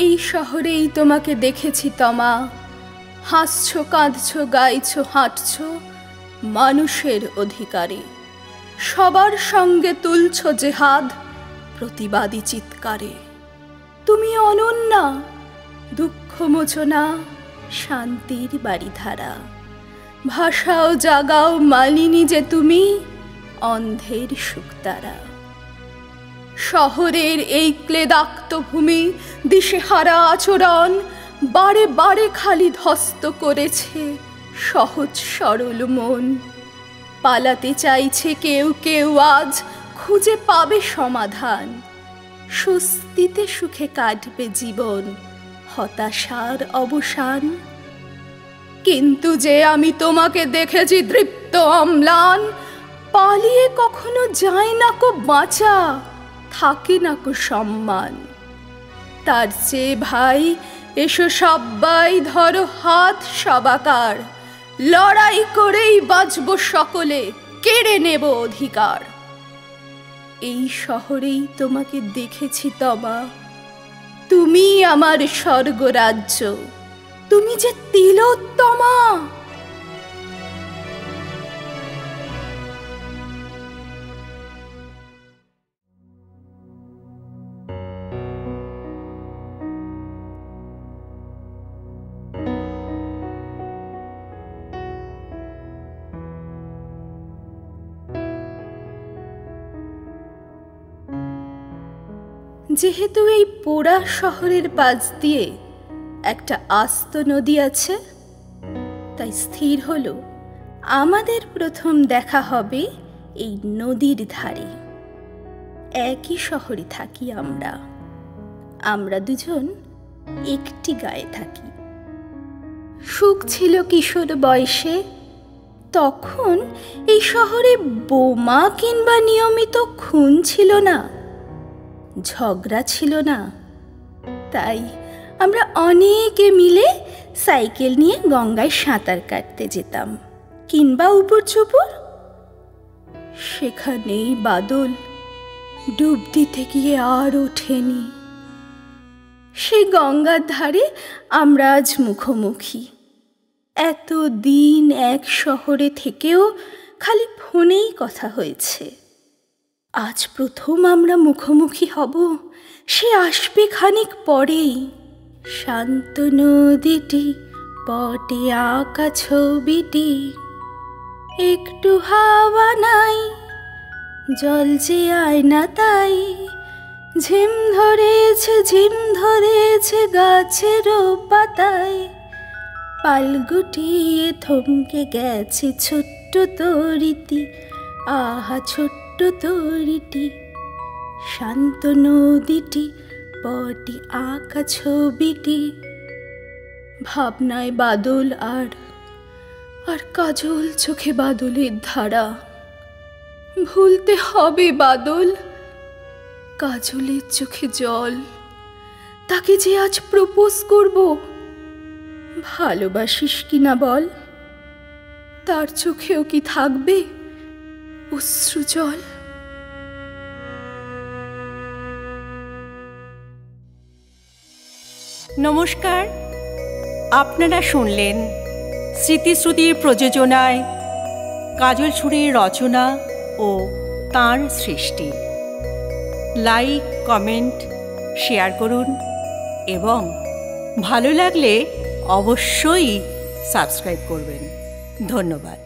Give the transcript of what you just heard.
এই শহরেই তোমাকে দেখেছি তমা, হাসছ, কাঁদছ, গাইছ, হাঁটছ মানুষের অধিকারে। সবার সঙ্গে তুলছ জেহাদ প্রতিবাদী চিৎকারে। তুমি অনন্যা, দুঃখ মোচনা, শান্তির বাড়িধারা। ভাষাও জাগাও মালিনী যে তুমি, অন্ধের শুকতারা। শহরের এই ক্লেদাক্ত ভূমি, দিশেহারা আচরণ বারে বারে খালি ধ্বস্ত করেছে সহজ সরল মন। পালাতে চাইছে কেউ কেউ, আজ খুঁজে পাবে সমাধান। স্বস্তিতে সুখে কাটবে জীবন, হতাশার অবসান। কিন্তু যে আমি তোমাকে দেখেছি দৃপ্ত অম্লান, পালিয়ে কখনো যায় না কো বাঁচা, থাকে না কো সম্মান। তার চেয়ে ভাই এসো সবাই ধরো হাত সবাকার, লড়াই করেই বাঁচব সকলে, কেড়ে নেব অধিকার। এই শহরেই তোমাকে দেখেছি তমা, তুমি আমার স্বর্গরাজ্য, তুমি যে তিলোত্তমা। যেহেতু এই পোড়া শহরের পাশ দিয়ে একটা আস্ত নদী আছে, তাই স্থির হলো আমাদের প্রথম দেখা হবে এই নদীর ধারে। একই শহরে থাকি আমরা দুজন একটি গায়ে থাকি। সুখ ছিল কিশোর বয়সে, তখন এই শহরে বোমা কিংবা নিয়মিত খুন ছিল না, ঝগড়া ছিল না। তাই আমরা অনেকে মিলে সাইকেল নিয়ে গঙ্গায় সাঁতার কাটতে যেতাম, কিংবা উপর চুপুর। সেখানেই বাদল ডুব দিতে গিয়ে আর ওঠেনি। সেই গঙ্গার ধারে আমরা আজ মুখোমুখি। এতদিন এক শহরে থেকেও খালি ফোনেই কথা হয়েছে। আজ প্রথম আমরা মুখোমুখি হব, সে আসবে খানিক পরেই। শান্ত নদীটি, পটে আঁকা ছবিটি, একটু হাওয়া নাই, জল যে আয়না তাই। ঝিম ধরেছে গাছেরও পাতায়, পাল গুটিয়ে থমকে গেছে ছোট্ট তরিটি, আহা ছোট্ট তরিটি। শান্ত নদীটি, পটে আঁকা ছবিটি। ভাবনায় বাদল আর কাজল চোখে বাদলের ধারা। ভুলতে হবে বাদল, কাজলের চোখে জল। তাকে যে আজ প্রপোজ করব, ভালোবাসিস কিনা বল। তার চোখেও কি থাকবে অশ্রু জল? নমস্কার, আপনারা শুনলেন স্মৃতিশ্রুতির প্রযোজনায় কাজল ছুরির রচনা ও তাঁর সৃষ্টি। লাইক, কমেন্ট, শেয়ার করুন এবং ভালো লাগলে অবশ্যই সাবস্ক্রাইব করবেন। ধন্যবাদ।